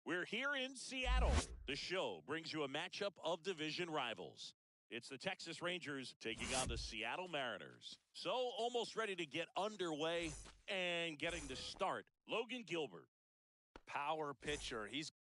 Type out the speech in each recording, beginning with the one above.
We're here in Seattle. The show brings you a matchup of division rivals. It's the Texas Rangers taking on the Seattle Mariners. So almost ready to get underway and getting to start. Logan Gilbert. Power pitcher. He's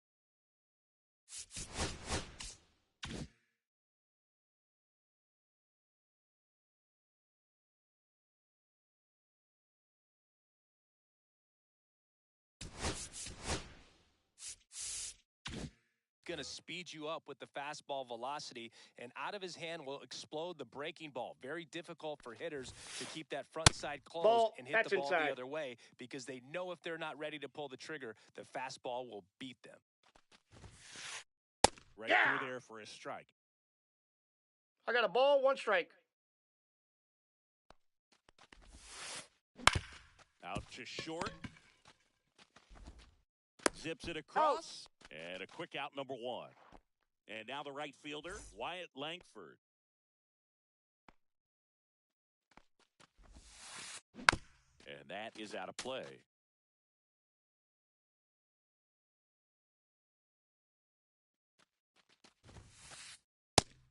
going to speed you up with the fastball velocity, and out of his hand will explode the breaking ball. Very difficult for hitters to keep that front side closed and hit the ball the other way, because they know if they're not ready to pull the trigger, the fastball will beat them. Right through there for a strike. I got a ball, one strike. Out to short. Zips it across. And a quick out, number one. And now the right fielder, Wyatt Langford. And that is out of play.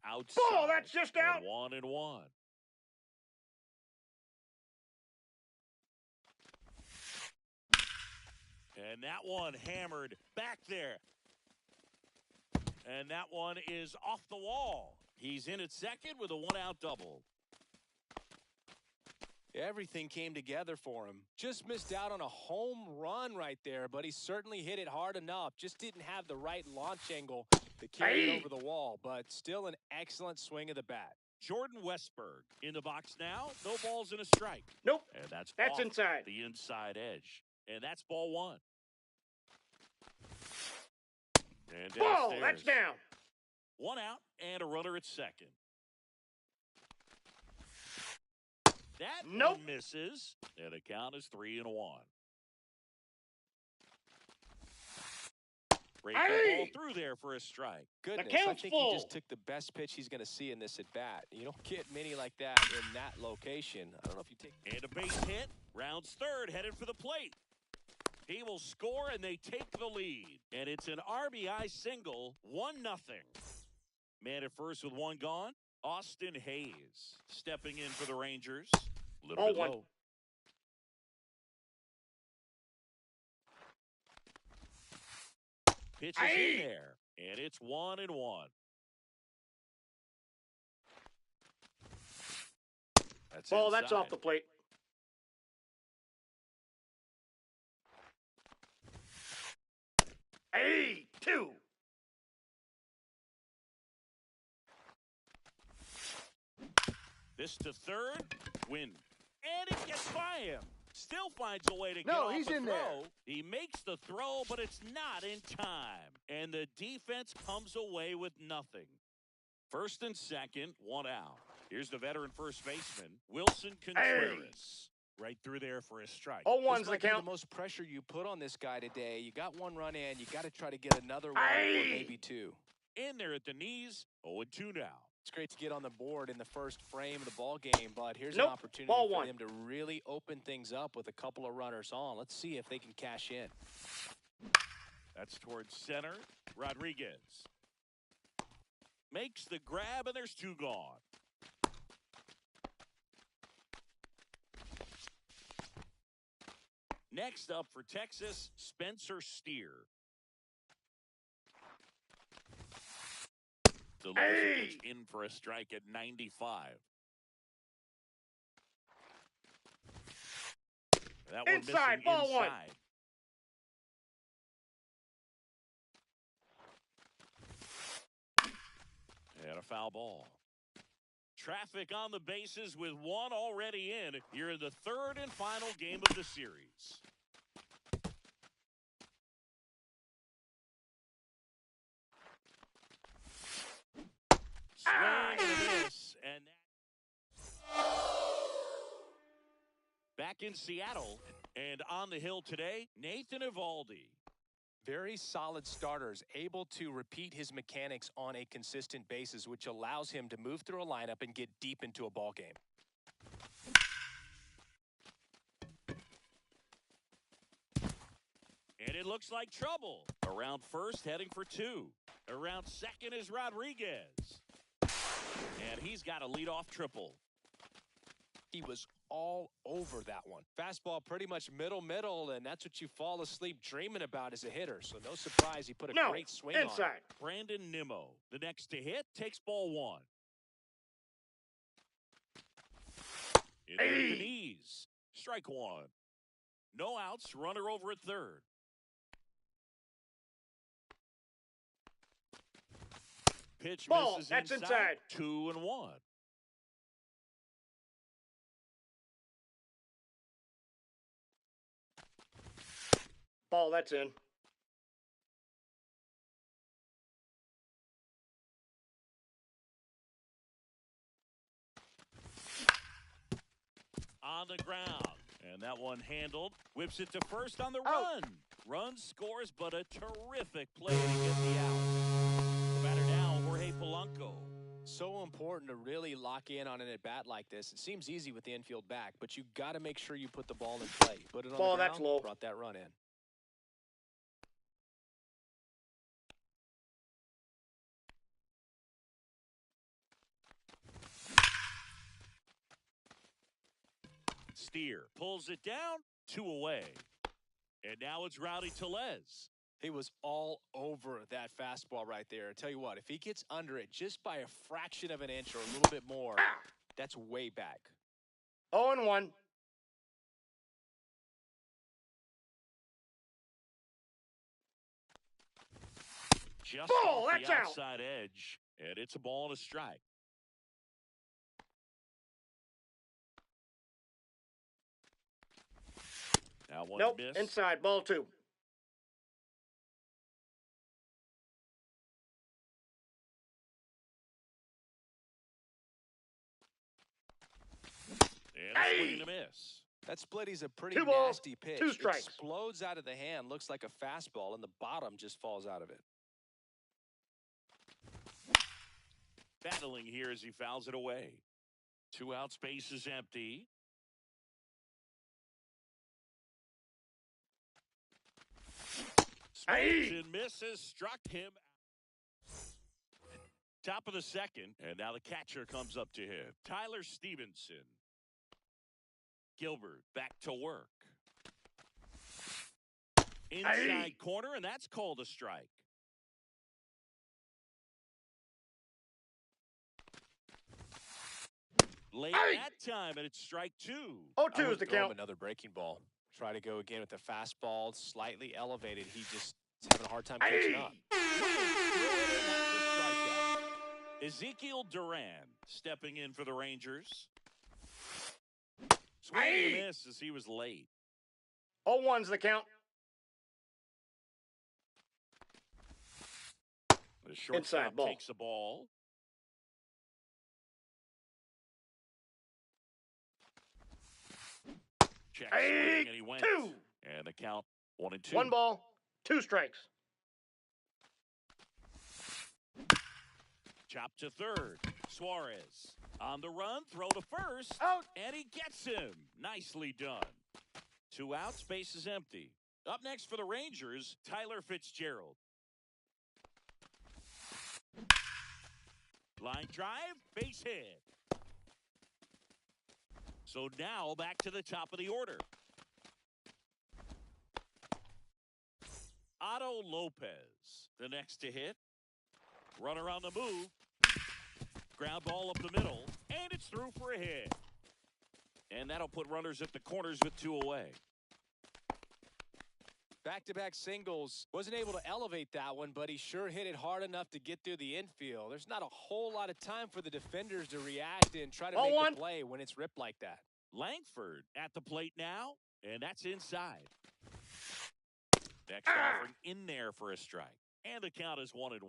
Outside. Ball, that's just out. 1-1. And that one hammered back there. And that one is off the wall. He's in at second with a one-out double. Everything came together for him. Just missed out on a home run right there, but he certainly hit it hard enough. Just didn't have the right launch angle to carry it over the wall, but still an excellent swing of the bat. Jordan Westberg in the box now. No balls and a strike. Nope. And that's inside. The inside edge. And that's ball one. And ball, that's down. One out and a runner at second. That one misses, and the count is 3-1. Break the ball through there for a strike. Goodness, I think he just took the best pitch he's going to see in this at-bat. You don't get many like that in that location. I don't know if you take... And a base hit. Rounds third, headed for the plate. He will score, and they take the lead. And it's an RBI single, 1-0. Man at first with one gone. Austin Hayes stepping in for the Rangers. A little bit low. Pitch is in there, and it's 1-1. That's ball, that's off the plate. Hey, 2. This to third, win. And it gets by him. Still finds a way to get off he's a in throw. there. He makes the throw, but it's not in time. And the defense comes away with nothing. First and second, one out. Here's the veteran first baseman, Wilson Contreras. Right through there for a strike. 0-1's the count. The most pressure you put on this guy today. You got one run in. You got to try to get another one or maybe two. In there at the knees, 0-2 now. It's great to get on the board in the first frame of the ball game, but here's an opportunity for them to really open things up with a couple of runners on. Let's see if they can cash in. That's towards center. Rodriguez makes the grab, and there's two gone. Next up for Texas, Spencer Steer. Delivers pitch in for a strike at 95. That one inside, missing ball inside. 1. And a foul ball. Traffic on the bases with one already in here in the third and final game of the series. Swing and a miss, and back in Seattle and on the hill today, Nathan Eovaldi. Very solid starters, able to repeat his mechanics on a consistent basis, which allows him to move through a lineup and get deep into a ball game. And And it looks like trouble. Around first, heading for two. Around second is Rodriguez. And he's got a leadoff triple. He was all over that one. Fastball pretty much middle, and that's what you fall asleep dreaming about as a hitter. So no surprise he put a great swing inside. on it. Brandon Nimmo, the next to hit, takes ball one. Into the knees. Strike one. No outs, runner over at third. Pitch Ball, misses that's inside. inside. 2-1. Ball, that's in. On the ground. And that one handled. Whips it to first on the run. Run scores, but a terrific play to get the out. The batter now, Jorge Polanco. So important to really lock in on an at-bat like this. It seems easy with the infield back, but you got to make sure you put the ball in play. Put it on the ground, that's low. Brought that run in. Steer pulls it down, 2 away. And now it's Rowdy Tellez. He was all over that fastball right there. I tell you what, if he gets under it just by a fraction of an inch or a little bit more, that's way back. 0-1. Just Ball, off that's the out. outside edge. And it's a ball and a strike. Now one Nope, miss. inside, ball two. And a swing and a miss. That splitty's a pretty 2 balls, nasty pitch. 2 strikes. Explodes out of the hand, looks like a fastball, and the bottom just falls out of it. Battling here as he fouls it away. 2 out, space is empty. Swings and misses, struck him. Top of the second, and now the catcher comes up to him. Tyler Stevenson. Gilbert back to work. Inside corner, and that's called a strike. Late that time, and it's strike 2. 0-2 is the count. Another breaking ball. Try to go again with the fastball, slightly elevated. He just is having a hard time catching up. Ezekiel Duran stepping in for the Rangers. Swing and a miss as he was late. 0-1's the count. The shortstop Inside ball. takes the ball. Check swing, and he went. 2. And the count 1-2. 1 ball, 2 strikes. Chop to third. Suarez on the run, throw to first, Out. and he gets him. Nicely done. 2 outs, base is empty. Up next for the Rangers, Tyler Fitzgerald. Line drive, base hit. So now back to the top of the order. Otto Lopez, the next to hit. Runner on the move. Ground ball up the middle, and it's through for a hit. And that'll put runners at the corners with 2 away. Back-to-back singles. Wasn't able to elevate that one, but he sure hit it hard enough to get through the infield. There's not a whole lot of time for the defenders to react and try to make the play when it's ripped like that. Langford at the plate now, and that's inside. Next offering in there for a strike. And the count is 1-1.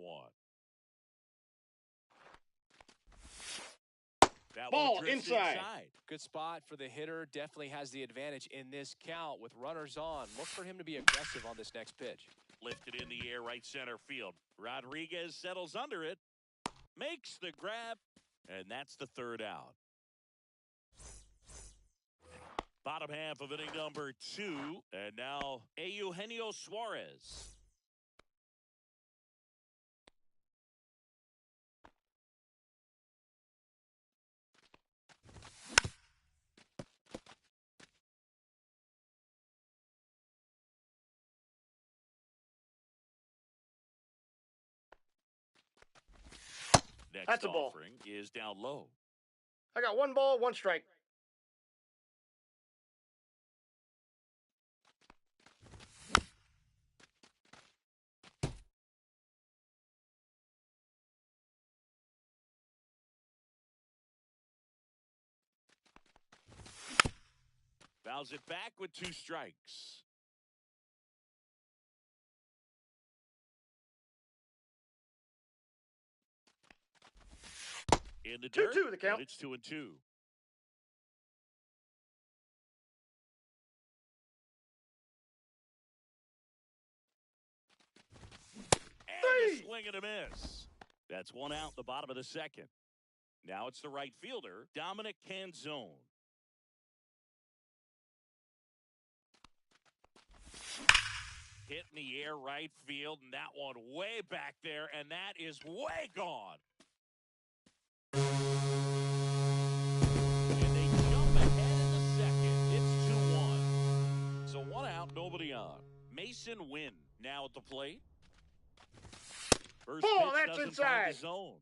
That ball inside. Good spot for the hitter. Definitely has the advantage in this count with runners on. Look for him to be aggressive on this next pitch. Lifted in the air, right center field. Rodriguez settles under it. Makes the grab. And that's the 3rd out. Bottom half of inning number 2. And now Eugenio Suarez. Next offering is down low. I got 1 ball, 1 strike. Fouls it back with 2 strikes. In the dirt, 2-2 the count. and it's 2-2. And a swing and a miss. That's 1 out in the bottom of the 2nd. Now it's the right fielder, Dominic Canzone. Hit in the air right field, and that one way back there, and that is way gone. And they jump ahead in the 2nd. It's 2-1. So 1 out, nobody on. Mason Wynn now at the plate. First pitch that's doesn't inside. find the zone.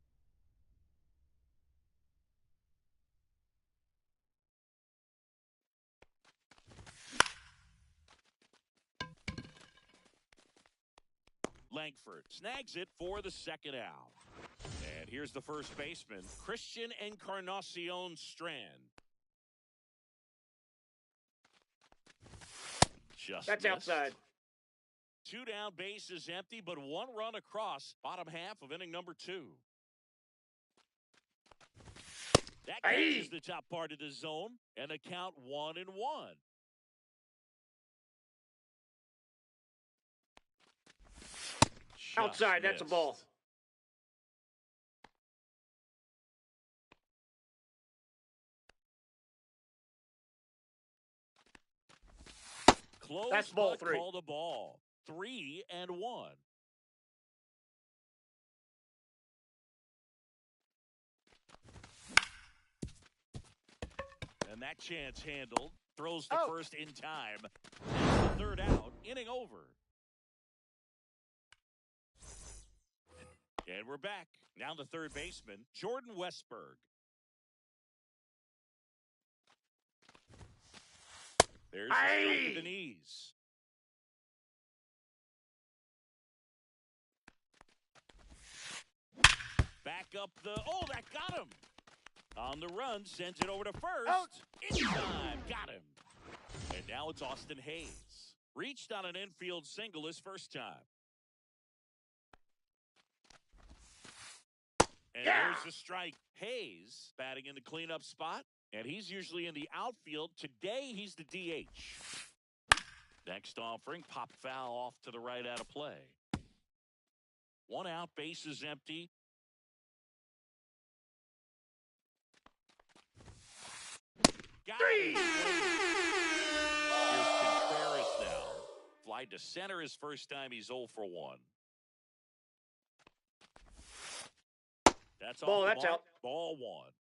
Langford snags it for the 2nd out. And here's the first baseman, Christian Encarnacion Strand. That's missed. outside. 2 down, base is empty, but 1 run across. Bottom half of inning number 2. That catches the top part of the zone, and the count 1-1. Outside, that's a ball. Close, that's ball 3. Call the ball. 3-1. And that chance handled. Throws the first in time. That's the 3rd out. Inning over. And we're back. Now the 3rd baseman, Jordan Westberg. There's the strike to the knees. Back up the... Oh, that got him. On the run, sends it over to first. In time, got him. And now it's Austin Hayes. Reached on an infield single his first time. And there's the strike. Hayes batting in the cleanup spot, and he's usually in the outfield. Today, he's the DH. Next offering, pop foul off to the right out of play. 1 out, base is empty. Got it. Here's Contreras now. Fly to center his first time. He's 0 for 1. That's ball. Off the That's mark. out. Ball 1.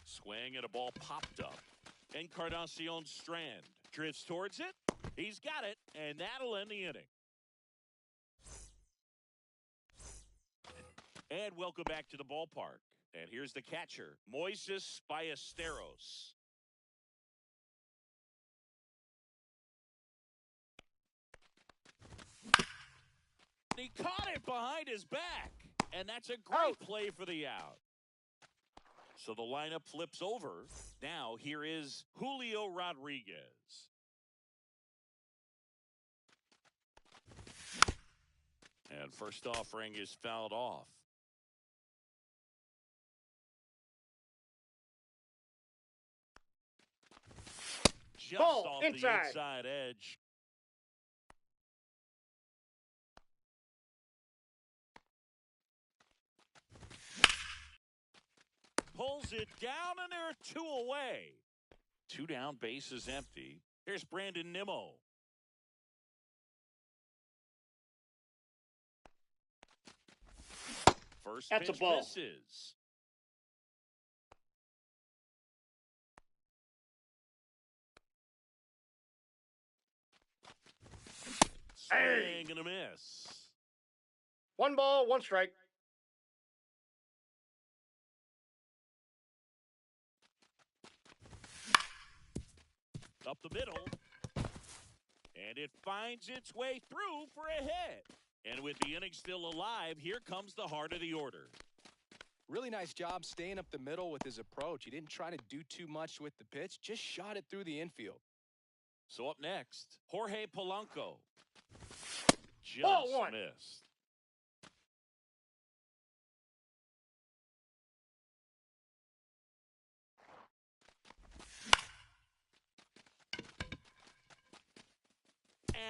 Swing and a ball popped up. Encarnacion Strand drifts towards it. He's got it, and that'll end the inning. And welcome back to the ballpark. And here's the catcher, Moises Ballesteros. He caught it behind his back, and that's a great play for the out. So the lineup flips over. Now here is Julio Rodriguez. And first offering is fouled off. Just off the inside edge. pulls it down, and there are two away. Two down, bases empty. Here's Brandon Nimmo. First That's pitch a ball. misses. Swing and a miss. 1 ball, 1 strike. Up the middle. And it finds its way through for a hit. And with the inning still alive, here comes the heart of the order. Really nice job staying up the middle with his approach. He didn't try to do too much with the pitch, just shot it through the infield. So up next, Jorge Polanco. Just Ball one. missed.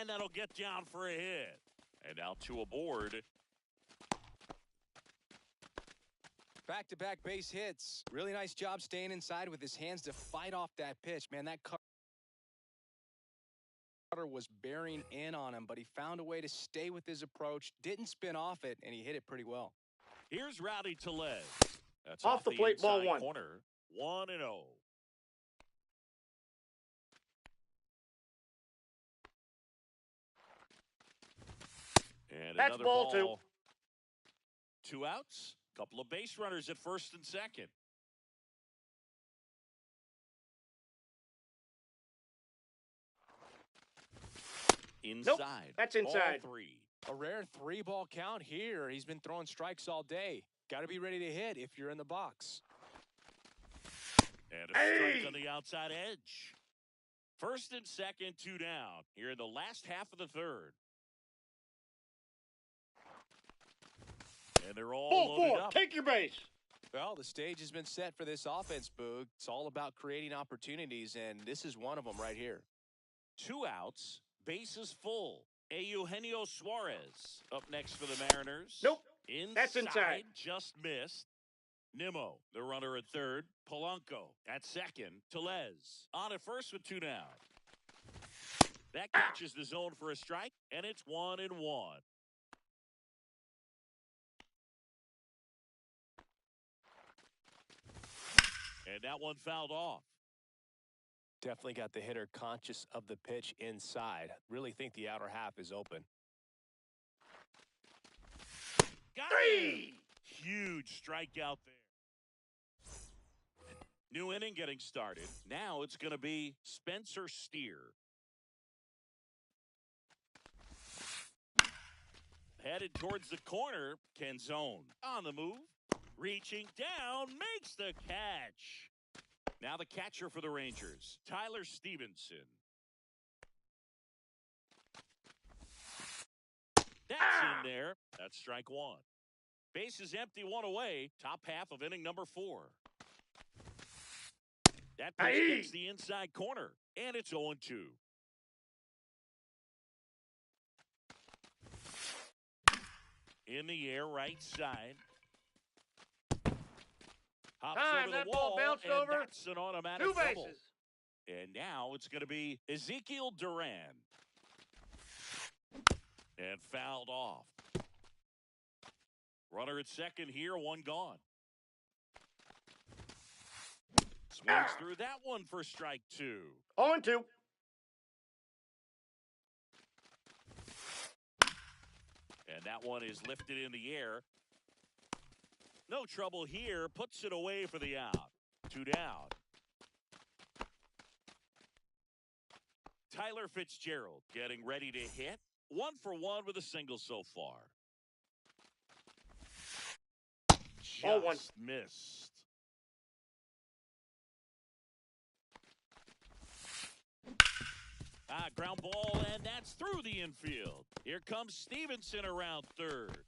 And that'll get down for a hit. And now two aboard. Back-to-back base hits. Really nice job staying inside with his hands to fight off that pitch. Man, that cutter was bearing in on him, but he found a way to stay with his approach, didn't spin off it, and he hit it pretty well. Here's Rowdy Tellez. That's Off the plate, ball inside one. Corner, 1-0. And That's another ball ball. 2 outs. Couple of base runners at first and second. Inside. Nope, that's inside. Ball 3. A rare 3-ball count here. He's been throwing strikes all day. Got to be ready to hit if you're in the box. And a strike on the outside edge. First and second, 2 down. Here in the last half of the third. And they're all Ball loaded 4, up. take your base. Well, the stage has been set for this offense, Boog. It's all about creating opportunities, and this is one of them right here. 2 outs, bases full. Eugenio Suarez up next for the Mariners. Nope, Inside, that's inside. Just missed. Nimmo, the runner at third. Polanco at second. Tellez on at first with 2 down. That catches the zone for a strike, and it's 1-1. And that one fouled off. Definitely got the hitter conscious of the pitch inside. Really think the outer half is open. Got 3. Huge strikeout there. New inning getting started. Now it's going to be Spencer Steer. Headed towards the corner. Canzone on the move. Reaching down. Makes the catch. Now the catcher for the Rangers, Tyler Stevenson. That's in there. That's strike 1. Base is empty, 1 away. Top half of inning number 4. That pitch hits the inside corner, and it's 0-2. In the air, right side. Hops over the that wall, ball bounced and over. that's an automatic 2 double. bases. And now it's going to be Ezekiel Duran. And fouled off. Runner at second here, 1 gone. Swings through that one for strike 2. 0-2. And that one is lifted in the air. No trouble here. Puts it away for the out. 2 down. Tyler Fitzgerald getting ready to hit. 1 for 1 with a single so far. Ball 1. Just missed. Ground ball, and that's through the infield. Here comes Stevenson around third.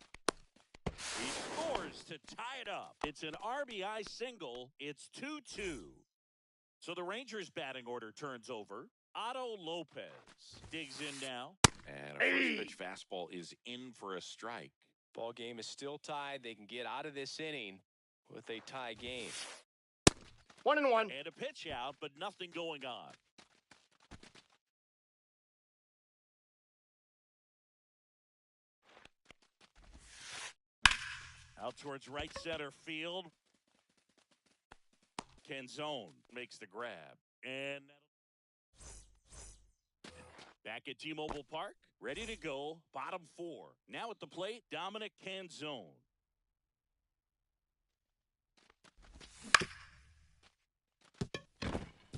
He scores to tie it up. It's an RBI single. It's 2-2. So the Rangers batting order turns over. Otto Lopez digs in now. And a first pitch fastball is in for a strike. Ball game is still tied. They can get out of this inning with a tie game. 1-1. And a pitch out, but nothing going on. Out towards right center field. Canzone makes the grab. And back at T-Mobile Park, ready to go, bottom 4. Now at the plate, Dominic Canzone.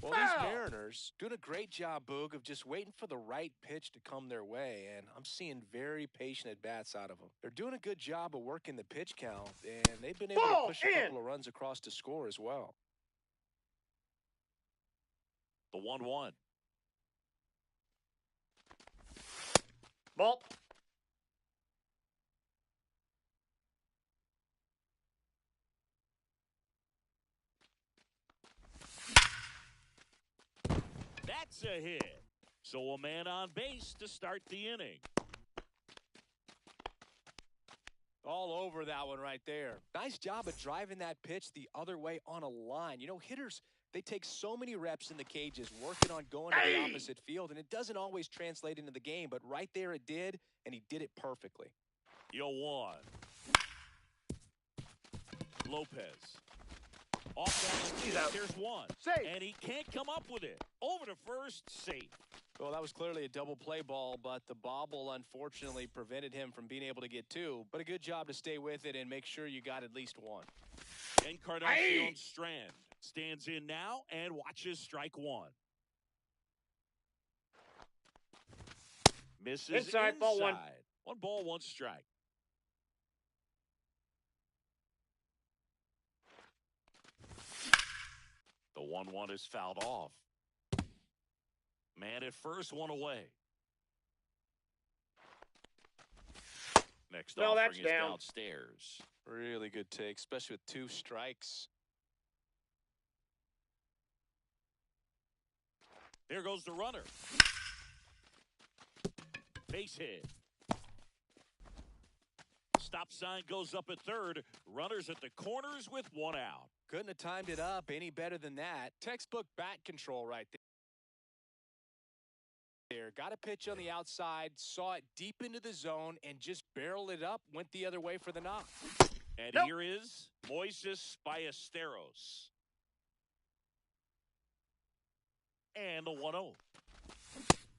Well, these Mariners doing a great job, Boog, of just waiting for the right pitch to come their way, and I'm seeing very patient at-bats out of them. They're doing a good job of working the pitch count, and they've been able to push a couple of runs across to score as well. The 1-1. Ball. That's a hit. So a man on base to start the inning. All over that one right there. Nice job of driving that pitch the other way on a line. You know, hitters, they take so many reps in the cages working on going to the opposite field, and it doesn't always translate into the game, but right there it did, and he did it perfectly. 0-1. Lopez. Off balance. He's out. There's one. Safe. And he can't come up with it. Over to first, safe. Well, that was clearly a double play ball, but the bobble unfortunately prevented him from being able to get 2. But a good job to stay with it and make sure you got at least 1. Encarnacion Strand stands in now and watches strike 1. Misses inside. Ball 1. 1 ball, 1 strike. The 1-1 is fouled off. Man at first, 1 away. Next offering is downstairs. Really good take, especially with 2 strikes. There goes the runner. Base hit. Stop sign goes up at third. Runners at the corners with 1 out. Couldn't have timed it up any better than that. Textbook bat control right there. Got a pitch on the outside, saw it deep into the zone, and just barreled it up, went the other way for the knock. And here is Moises Ballesteros. And the 1-0.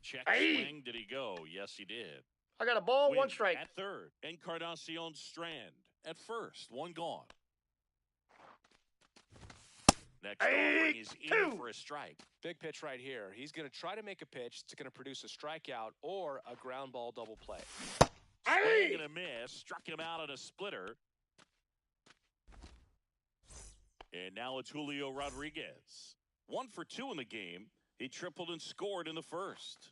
Check swing. Did he go? Yes, he did. I got a ball, Win 1 strike. At third. Encarnacion Strand at first. 1 gone. Next offering is in for a strike. Big pitch right here. He's going to try to make a pitch that's going to produce a strikeout or a ground ball double play. Swing and a miss. Struck him out on a splitter. And now it's Julio Rodriguez. 1 for 2 in the game. He tripled and scored in the first.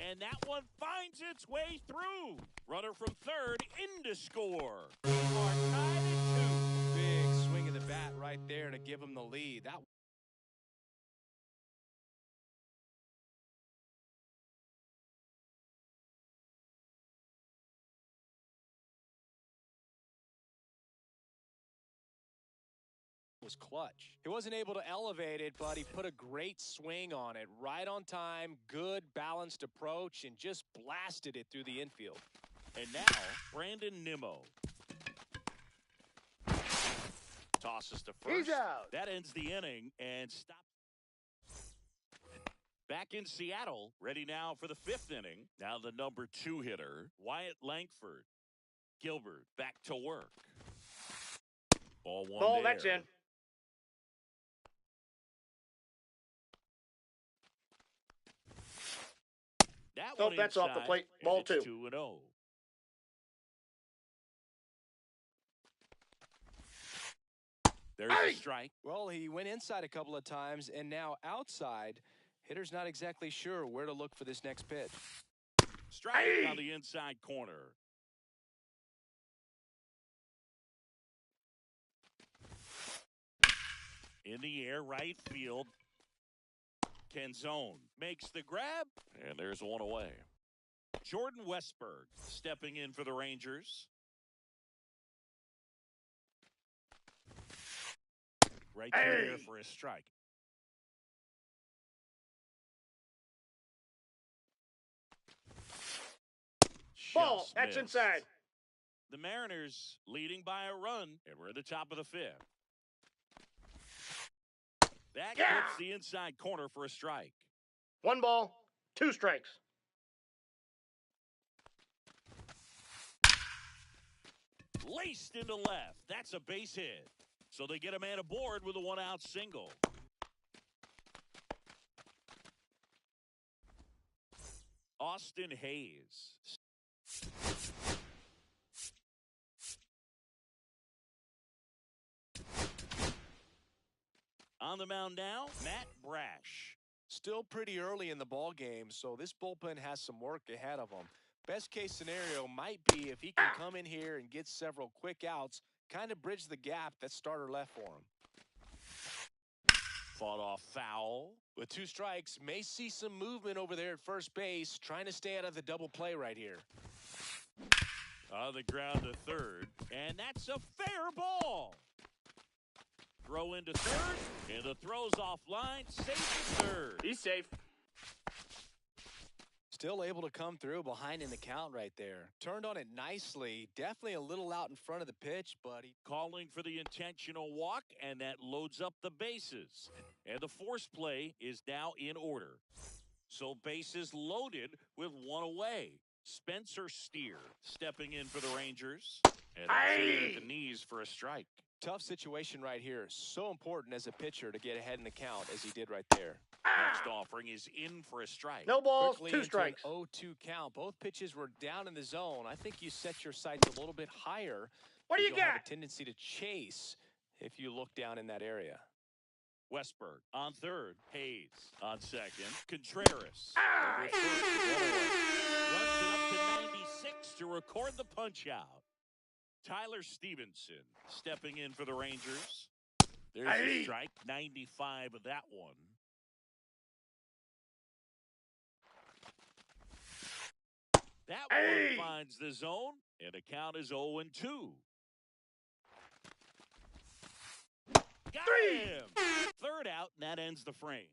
And that one finds its way through. Runner from third in to score. Are tied at 2. Big swing of the bat right there to give him the lead. That was clutch. He wasn't able to elevate it, but he put a great swing on it. Right on time, good balanced approach, and just blasted it through the infield. And now, Brandon Nimmo. Tosses to first. He's out. That ends the inning and stops. Back in Seattle, ready now for the 5th inning. Now the number 2 hitter, Wyatt Langford. Gilbert back to work. Ball 1 Ball, there. that's in. That Nope, one that's off the inside, plate. and Ball it's 2. 2-0. There's a strike. Well, he went inside a couple of times, and now outside. Hitter's not exactly sure where to look for this next pitch. Strike on the inside corner. In the air, right field. Canzone makes the grab, and there's 1 away. Jordan Westberg stepping in for the Rangers. Right through there for a strike. Ball. That's inside. The Mariners leading by a run, and we're at the top of the fifth. That hits the inside corner for a strike. 1 ball, 2 strikes. Laced into left. That's a base hit. So they get a man aboard with a 1-out single. Austin Hayes. On the mound now, Matt Brash. Still pretty early in the ball game, so this bullpen has some work ahead of them. Best case scenario might be if he can come in here and get several quick outs, kind of bridge the gap that starter left for him. Fought off foul. With 2 strikes, may see some movement over there at first base, trying to stay out of the double play right here. On the ground to third, and that's a fair ball. Throw into third, and the throw's offline. Safe to third. He's safe. Still able to come through behind in the count right there. Turned on it nicely. Definitely a little out in front of the pitch, but he calling for the intentional walk, and that loads up the bases. And the force play is now in order. So bases loaded with 1 away. Spencer Steer stepping in for the Rangers. And that's at the knees for a strike. Tough situation right here. So important as a pitcher to get ahead in the count as he did right there. Next offering is in for a strike. No balls, Quickly 2 strikes. 0-2 count. Both pitches were down in the zone. I think you set your sights a little bit higher. What do you You'll have got? a tendency to chase if you look down in that area. Westberg on third. Hayes on second. Contreras. Over first. Runs it up to 96 to record the punch out. Tyler Stevenson stepping in for the Rangers. There's a strike. 95 of that one. That one finds the zone, and the count is 0-2. Got him! Third out, and that ends the frame.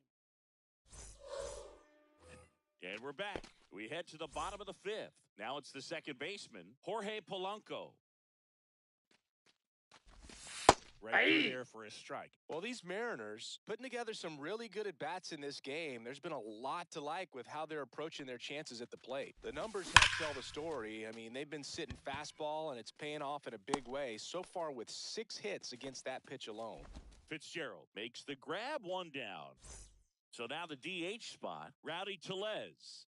And we're back. We head to the bottom of the fifth. Now it's the second baseman, Jorge Polanco. Right through there for a strike. Well, these Mariners putting together some really good at-bats in this game. There's been a lot to like with how they're approaching their chances at the plate. The numbers help tell the story. I mean, they've been sitting fastball, and it's paying off in a big way. So far with 6 hits against that pitch alone. Fitzgerald makes the grab, 1 down. So now the DH spot, Rowdy Tellez.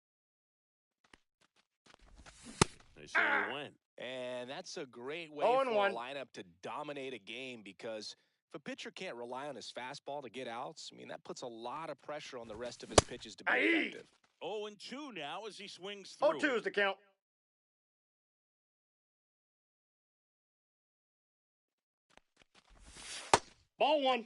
They say to win. And that's a great way for a lineup to dominate a game, because if a pitcher can't rely on his fastball to get outs, I mean, that puts a lot of pressure on the rest of his pitches to be effective. 0-2 now as he swings through. 0-2 is the count. Ball 1.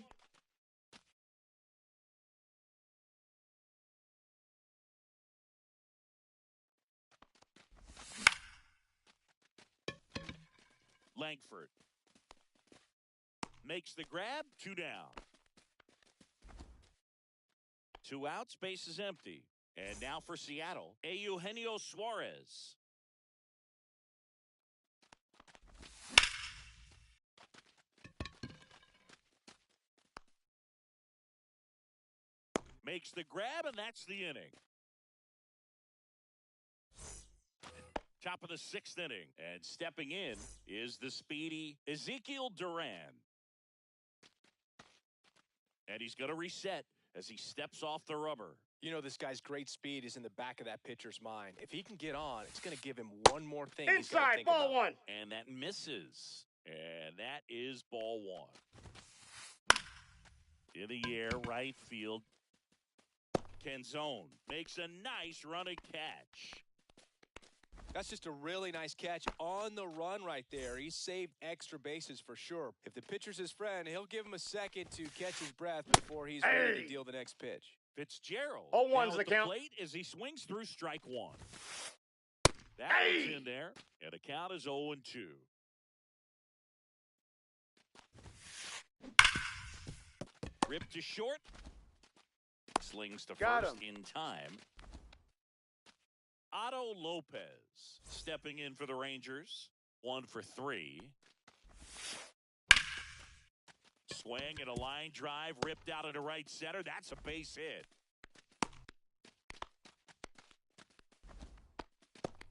Langford makes the grab, 2 down. 2 outs, base is empty. And now for Seattle, Eugenio Suarez. Makes the grab, and that's the inning. Top of the 6th inning, and stepping in is the speedy Ezekiel Duran. And he's going to reset as he steps off the rubber. You know, this guy's great speed is in the back of that pitcher's mind. If he can get on, it's going to give him one more thing. Inside, ball 1. And that misses. And that is ball 1. In the air, right field. Canzone makes a nice running catch. That's just a really nice catch on the run right there. He saved extra bases for sure. If the pitcher's his friend, he'll give him a second to catch his breath before he's ready to deal the next pitch. Fitzgerald. 0-1's the count. Plate as he swings through strike 1. That one's in there, and the count is 0-2. Rip to short. Slings to Got first him. in time. Otto Lopez stepping in for the Rangers. 1 for 3. Swing and a line drive ripped out into right center. That's a base hit.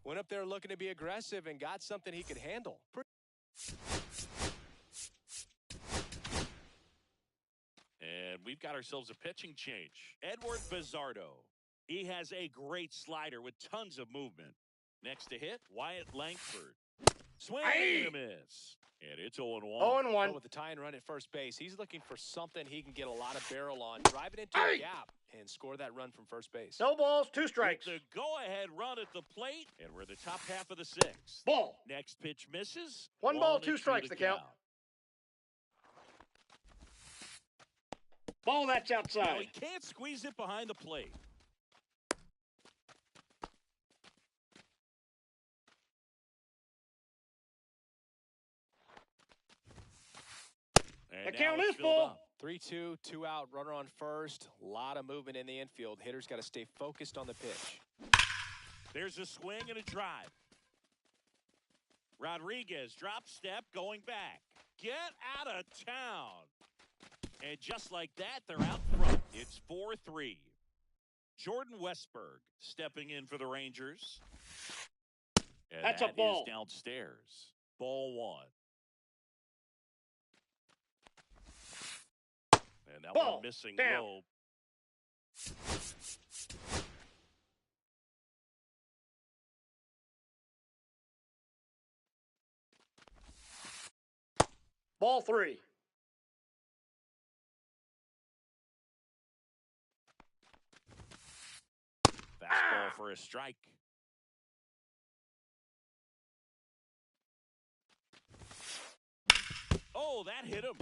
Went up there looking to be aggressive and got something he could handle. And we've got ourselves a pitching change. Edward Bizardo. He has a great slider with tons of movement. Next to hit, Wyatt Langford. Swing and a miss. And it's 0-1. 0-1. With the tie and run at first base, he's looking for something he can get a lot of barrel on. Drive it into a gap and score that run from first base. No balls, 2 strikes. With the go-ahead run at the plate, and we're in the top half of the 6th. Ball. Next pitch misses. 1 ball, 2 strikes the count. Ball, that's outside. Now he can't squeeze it behind the plate. And the count is filled full. up. 3-2, 2 out, runner on first. A lot of movement in the infield. Hitters got to stay focused on the pitch. There's a swing and a drive. Rodriguez drop step going back. Get out of town. And just like that, they're out front. It's 4-3. Jordan Westberg stepping in for the Rangers. And that's a ball. Is downstairs. Ball 1. And that ball. One missing Down. low. Ball 3. Fastball for a strike. Oh, that hit him.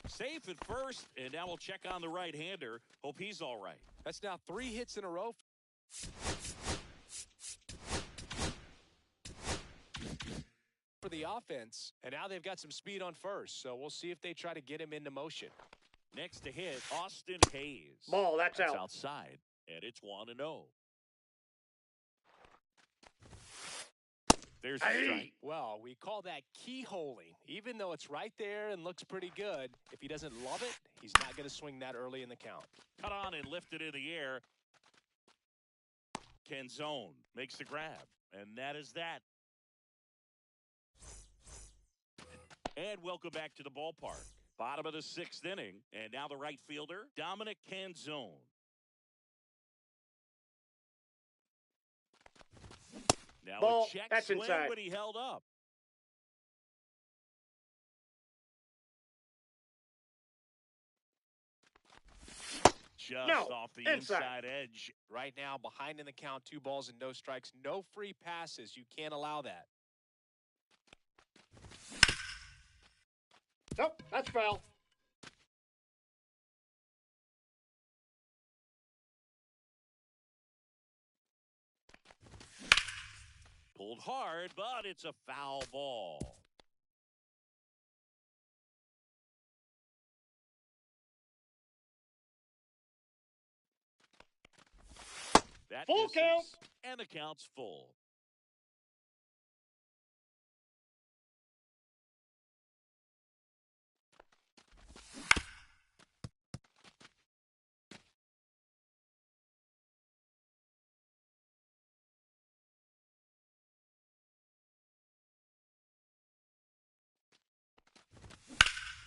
Safe at first, and now we'll check on the right-hander. Hope he's all right. That's now 3 hits in a row. For the offense, and now they've got some speed on first, so we'll see if they try to get him into motion. Next to hit, Austin Hayes. Ball, that's out. Outside, and it's 1-0. There's a strike. Well, we call that keyholing. Even though it's right there and looks pretty good, if he doesn't love it, he's not going to swing that early in the count. Cut on and lifted in the air. Canzone makes the grab, and that is that. And welcome back to the ballpark. Bottom of the 6th inning, and now the right fielder, Dominic Canzone. Now ball, a check that's swing, inside. but he held up. Just off the inside edge. Right now, behind in the count, 2 balls and no strikes. No free passes. You can't allow that. Nope, that's foul. Pulled hard, but it's a foul ball. That full misses, count. and the count's full.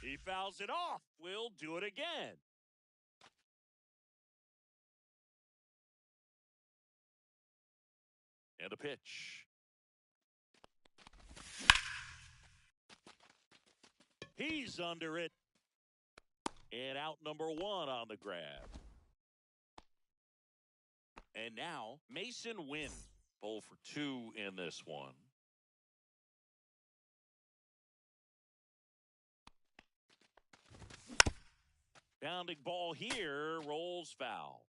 He fouls it off. We'll do it again. And a pitch. He's under it. And out number 1 on the grab. And now Mason Wynn. 0 for 2 in this one. Bounding ball here, rolls foul.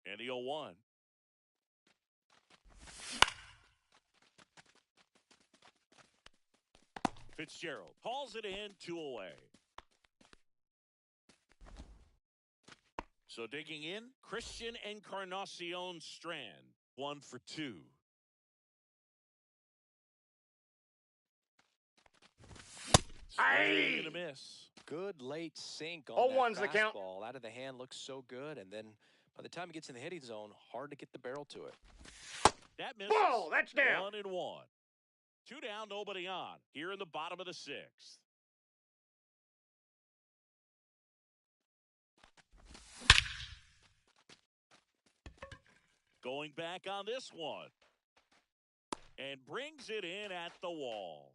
And the 0-1. Fitzgerald calls it in, 2 away. So digging in, Christian Encarnacion Strand, 1 for 2. Swing and a miss. Good late sink on that 0-1's the count. fastball. Out of the hand looks so good, and then by the time it gets in the hitting zone, hard to get the barrel to it. That misses. Ball, that's down. 1-1. 2 down, nobody on. Here in the bottom of the 6th. Going back on this one. And brings it in at the wall.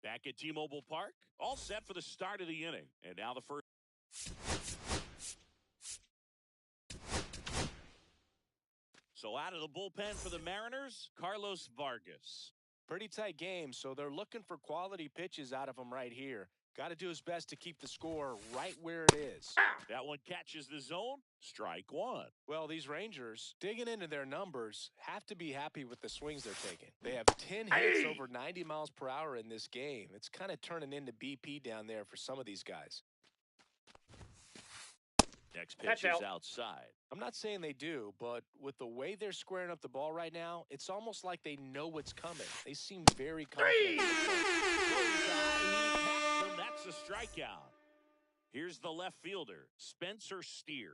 Back at T-Mobile Park. All set for the start of the inning. And now the first. So out of the bullpen for the Mariners, Carlos Vargas. Pretty tight game, so they're looking for quality pitches out of him right here. Got to do his best to keep the score right where it is. That one catches the zone. Strike 1. Well, these Rangers, digging into their numbers, have to be happy with the swings they're taking. They have 10 hits over 90 miles per hour in this game. It's kind of turning into BP down there for some of these guys. Next pitch is outside. I'm not saying they do, but with the way they're squaring up the ball right now, it's almost like they know what's coming. They seem very confident. That's a strikeout. Here's the left fielder, Spencer Steer.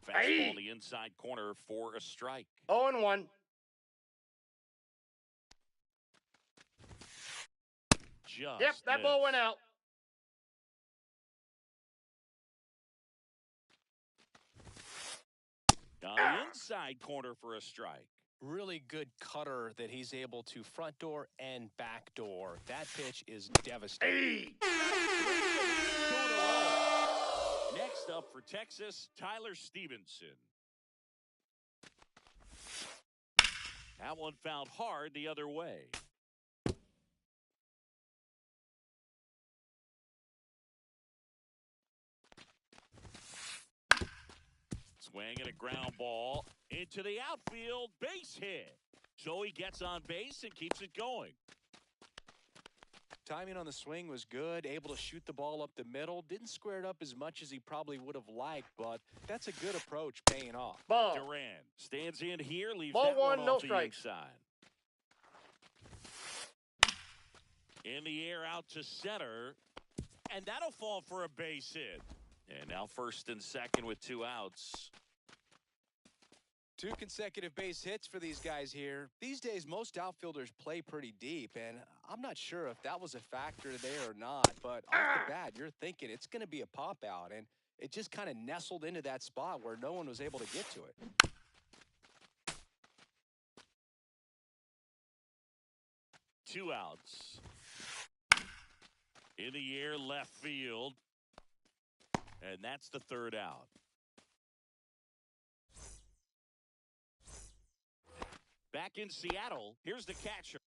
Fastball in the inside corner for a strike. 0-1. Yep, that ball went out. On the inside corner for a strike. Really good cutter that he's able to front door and back door. That pitch is devastating. Next up for Texas, Tyler Stevenson. That one fouled hard the other way. Swing and a ground ball into the outfield, base hit. So he gets on base and keeps it going. Timing on the swing was good, able to shoot the ball up the middle. Didn't square it up as much as he probably would have liked, but that's a good approach paying off. Ball. Duran stands in here, leaves ball that one no off strikes. The inside. In the air out to center, and that'll fall for a base hit. And now first and second with 2 outs. 2 consecutive base hits for these guys here. These days, most outfielders play pretty deep, and I'm not sure if that was a factor there or not, but off the bat, you're thinking it's going to be a pop out, and it just kind of nestled into that spot where no one was able to get to it. Two outs. In the air, left field. And that's the 3rd out. Back in Seattle, here's the catcher.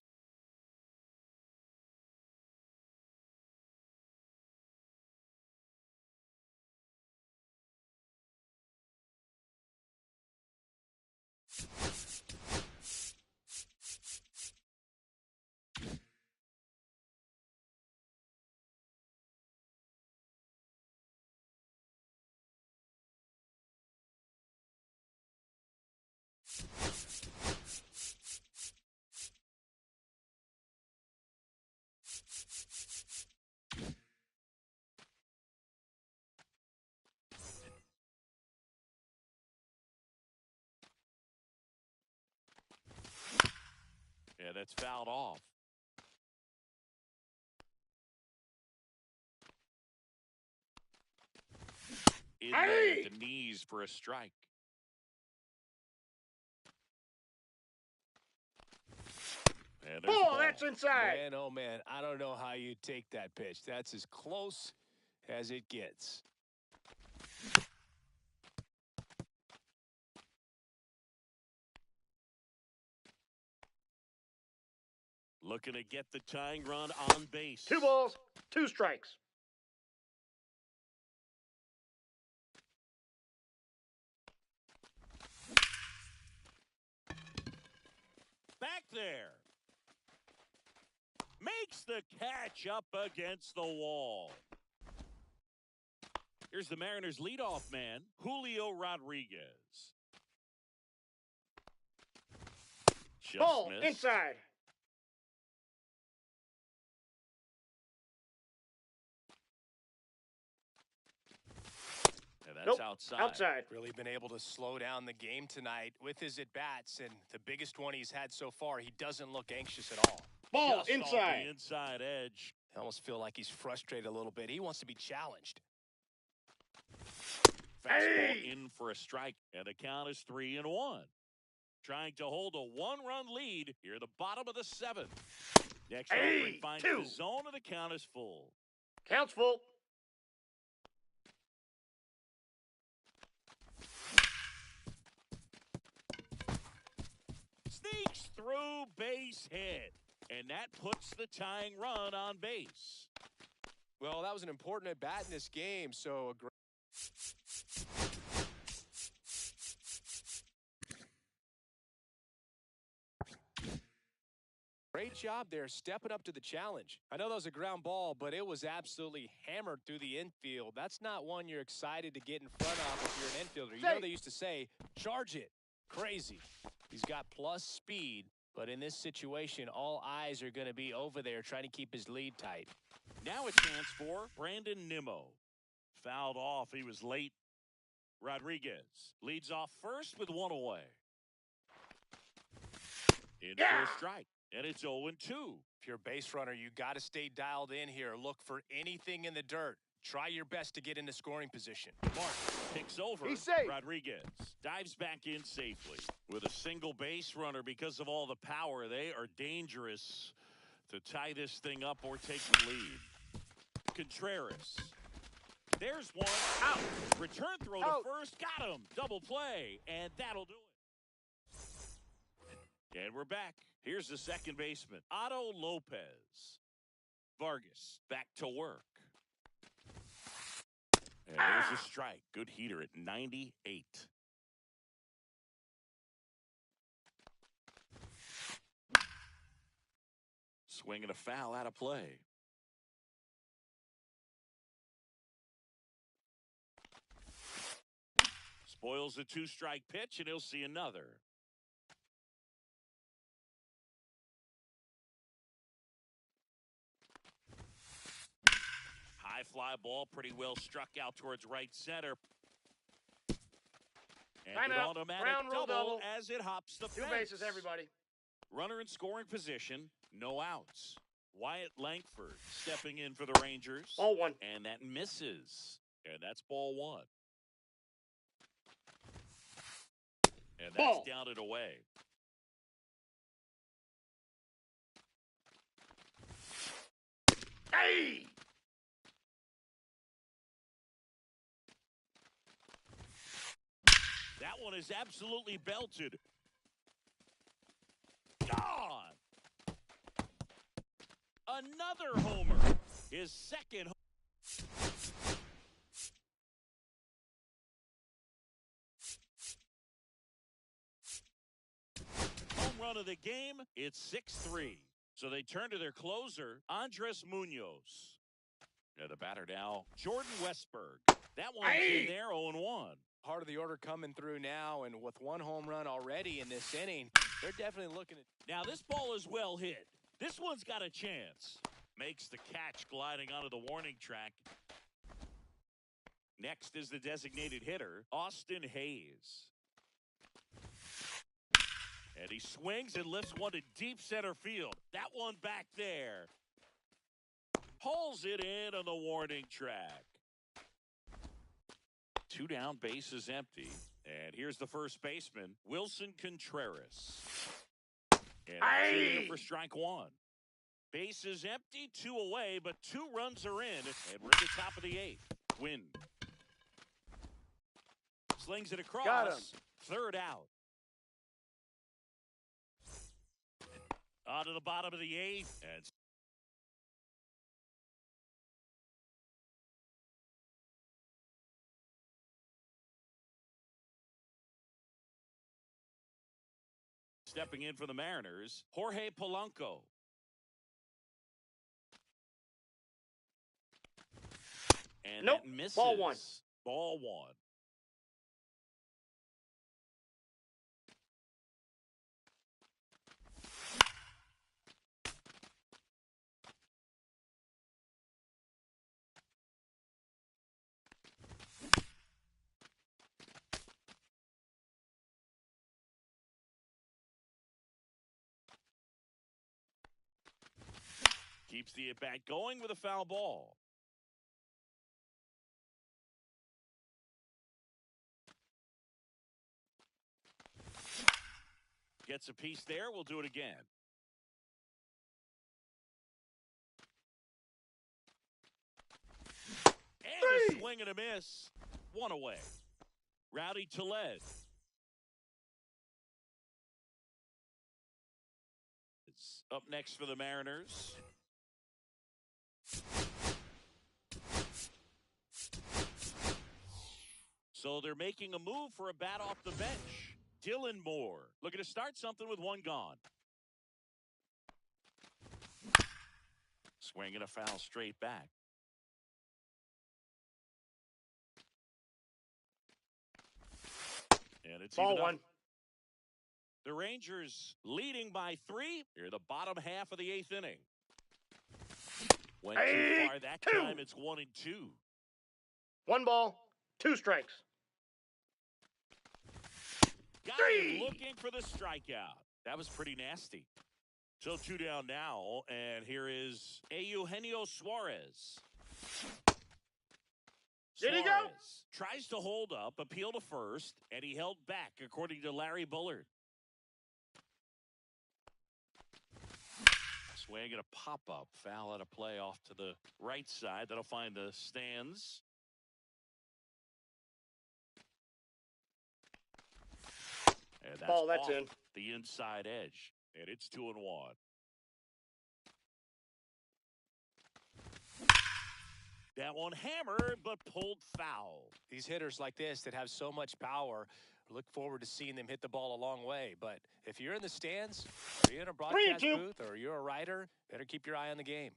Yeah, that's fouled off. In there at the knees for a strike. Oh, that's inside. Man, oh man, I don't know how you take that pitch. That's as close as it gets. Looking to get the tying run on base. 2 balls, 2 strikes. there. Makes the catch up against the wall. Here's the Mariners' leadoff man, Julio Rodriguez. Just Ball missed. inside. And that's Nope. outside. Outside. Really been able to slow down the game tonight with his at-bats, and the biggest one he's had so far, he doesn't look anxious at all. Ball Just off inside. the inside edge. I almost feel like he's frustrated a little bit. He wants to be challenged. Fastball Hey! in for a strike, and the count is 3-1. Trying to hold a one-run lead here at the bottom of the seventh. Next offering finds the zone, and the count is full. Count's full. Sneaks through, base hit, and that puts the tying run on base. Well, that was an important at-bat in this game, so a great... Great job there, stepping up to the challenge. I know that was a ground ball, but it was absolutely hammered through the infield. That's not one you're excited to get in front of if you're an infielder. You know they used to say, charge it. Crazy. He's got plus speed, but in this situation, all eyes are going to be over there trying to keep his lead tight. Now a chance for Brandon Nimmo. Fouled off. He was late. Rodriguez leads off first with one away. In for a strike. And it's 0-2. If you're a base runner, you got to stay dialed in here. Look for anything in the dirt. Try your best to get into scoring position. Mark picks over. He's safe. Rodriguez dives back in safely. With a single base runner, because of all the power, they are dangerous to tie this thing up or take the lead. Contreras. There's one. Out. Return throw to first. Got him. Double play. And that'll do it. And we're back. Here's the second baseman, Otto Lopez. Vargas back to work. And there's a strike. Good heater at 98. Swing and a foul out of play. Spoils the two-strike pitch, and he'll see another. High fly ball, pretty well struck out towards right center. And an automatic double as it hops the fence. 2 bases, everybody. Runner in scoring position, no outs. Wyatt Langford stepping in for the Rangers. Ball 1. And that misses. And that's ball 1. And that's down and away. Hey! That one is absolutely belted. Gone! Another homer. His second home run of the game. It's 6-3. So they turn to their closer, Andres Munoz. And the batter now, Jordan Westberg. That one's in there, 0-1. Part of the order coming through now, and with one home run already in this inning, they're definitely looking at... Now this ball is well hit. This one's got a chance. Makes the catch gliding onto the warning track. Next is the designated hitter, Austin Hayes. And he swings and lifts one to deep center field. That one back there. Pulls it in on the warning track. 2 down, bases empty. And here's the first baseman, Wilson Contreras. And in for strike 1. Bases empty, 2 away, but 2 runs are in. And we're at the top of the 8th. Win. Slings it across. Got him. 3rd out. On to the bottom of the 8th. And Stepping in for the Mariners, Jorge Polanco. And nope. that misses. Ball one. Ball one. Keeps the at-bat going with a foul ball. Gets a piece there. We'll do it again. And a swing and a miss. One away. Rowdy Tellez. It's up next for the Mariners. So they're making a move for a bat off the bench. Dylan Moore looking to start something with one gone. Swinging a foul straight back. And it's ball one. The Rangers leading by 3. Here the bottom half of the 8th inning. Went too far that time. It's 1-2. 1 ball, 2 strikes. Got him looking for the strikeout. That was pretty nasty. So 2 down now, and here is Eugenio Suarez. Did he go? Suarez tries to hold up, appeal to first, and he held back, according to Larry Bullard. Swing and a pop-up. Foul out of play off to the right side. That'll find the stands. And that's ball, that's off in. The inside edge. And it's 2-1. That one hammered, but pulled foul. These hitters like this that have so much power, look forward to seeing them hit the ball a long way. But if you're in the stands, or you're in a broadcast booth, or you're a writer, better keep your eye on the game.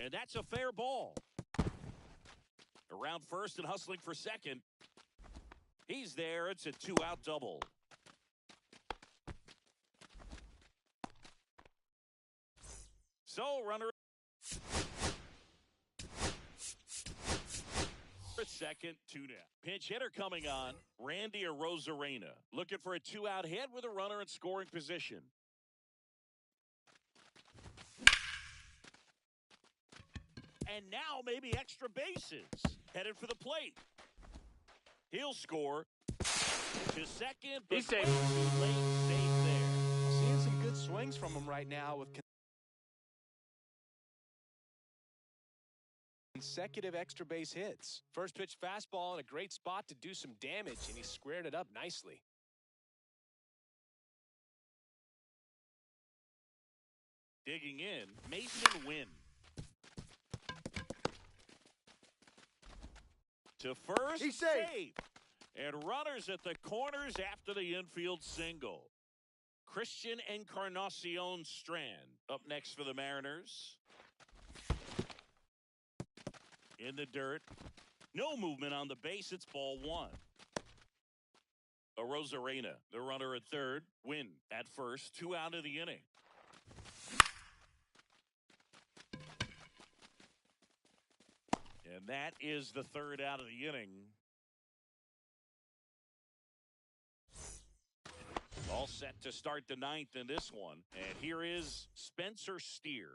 And that's a fair ball. Around first and hustling for second. He's there. It's a 2-out double. So, runner at second, 2 now. Pinch hitter coming on, Randy Arozarena. Looking for a 2-out hit with a runner in scoring position. And now maybe extra bases. Headed for the plate. He'll score to second, but he's safe. Too late, safe there. Seeing some good swings from him right now with consecutive extra base hits. First pitch fastball in a great spot to do some damage, and he squared it up nicely. Digging in, Mason Wynn. To first, he's safe. And runners at the corners after the infield single. Christian Encarnacion Strand up next for the Mariners. In the dirt. No movement on the base. It's ball 1. Arozarena, the runner at third. Win at first. 2 out of the inning. And that is the 3rd out of the inning. All set to start the 9th in this one. And here is Spencer Steer.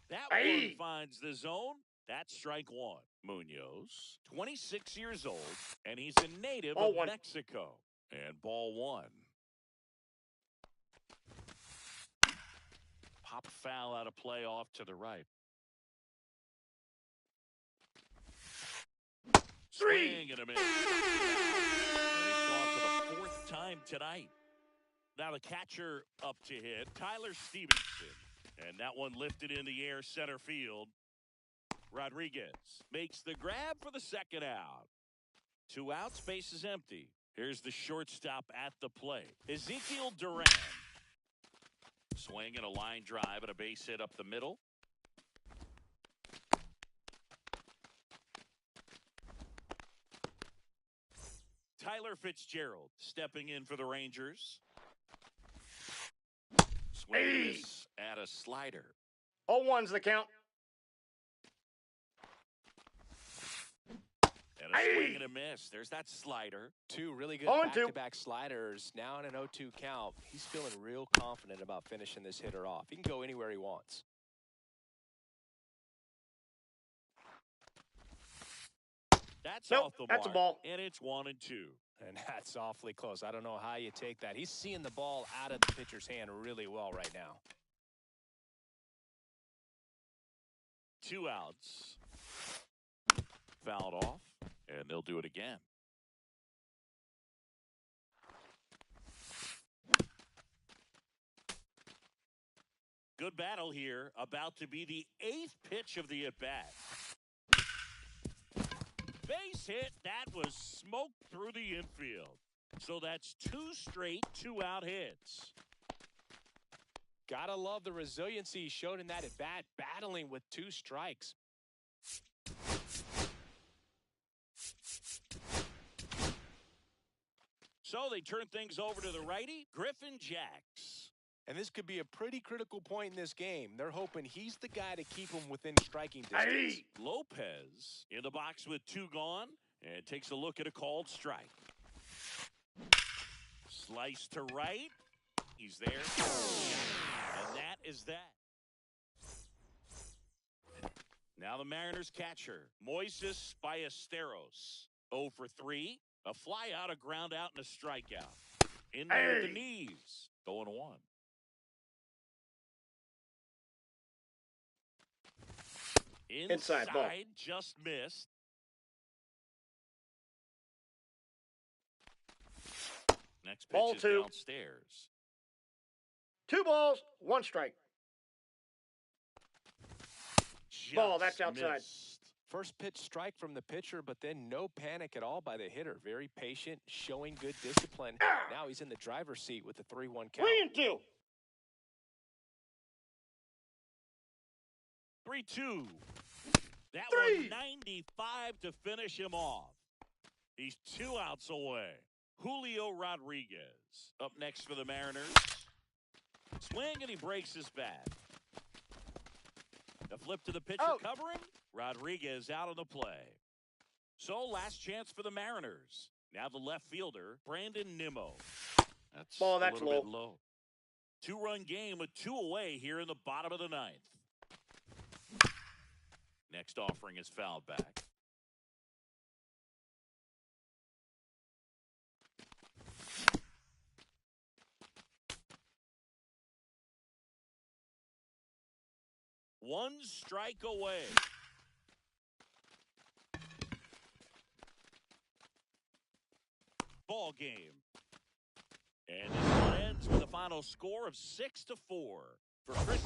That one finds the zone. That's strike 1. Munoz, 26 years old, and he's a native of Mexico. And ball 1. Pop foul out of play off to the right. Swing and a miss. And he's gone for the 4th time tonight. Now the catcher up to hit, Tyler Stevenson. And that one lifted in the air center field. Rodriguez makes the grab for the second out. 2 outs, base is empty. Here's the shortstop at the plate. Ezekiel Duran. Swing and a line drive and a base hit up the middle. Tyler Fitzgerald stepping in for the Rangers. Swing at a slider. 0-1's the count. And a swing and a miss. There's that slider. 2 really good back-to-back sliders. Now in an 0-2 count. He's feeling real confident about finishing this hitter off. He can go anywhere he wants. That's off the mark. That's a ball. And it's 1-2. And that's awfully close. I don't know how you take that. He's seeing the ball out of the pitcher's hand really well right now. 2 outs. Fouled off, and they'll do it again. Good battle here. About to be the 8th pitch of the at-bat. Base hit. That was smoked through the infield. So that's 2 straight 2-out hits. Gotta love the resiliency he showed in that at-bat, battling with 2 strikes. So they turn things over to the righty, Griffin Jacks. And this could be a pretty critical point in this game. They're hoping he's the guy to keep him within striking distance. Lopez in the box with 2 gone and takes a look at a called strike. Slice to right. He's there. And that is that. Now the Mariners catcher, Moises Ballesteros. 0 for 3. A fly out, a ground out, and a strikeout. In there with the knees. 0-1. Inside ball. Just missed. Next pitch Ball is 2. Downstairs. 2 balls, 1 strike. Just Ball, that's outside. Missed. First pitch strike from the pitcher, but then no panic at all by the hitter. Very patient, showing good discipline. Now he's in the driver's seat with the 3-1 count. 3-2. 3-2. That 3. was 95 to finish him off. He's 2 outs away. Julio Rodriguez up next for the Mariners. Swing and he breaks his bat. The flip to the pitcher covering. Rodriguez out on the play. So last chance for the Mariners. Now the left fielder, Brandon Nimmo. That's Ball, a that's little bit low. 2-run game with 2 away here in the bottom of the 9th. Next offering is fouled back. One strike away. Ball game. And this one ends with a final score of 6-4 for Chris.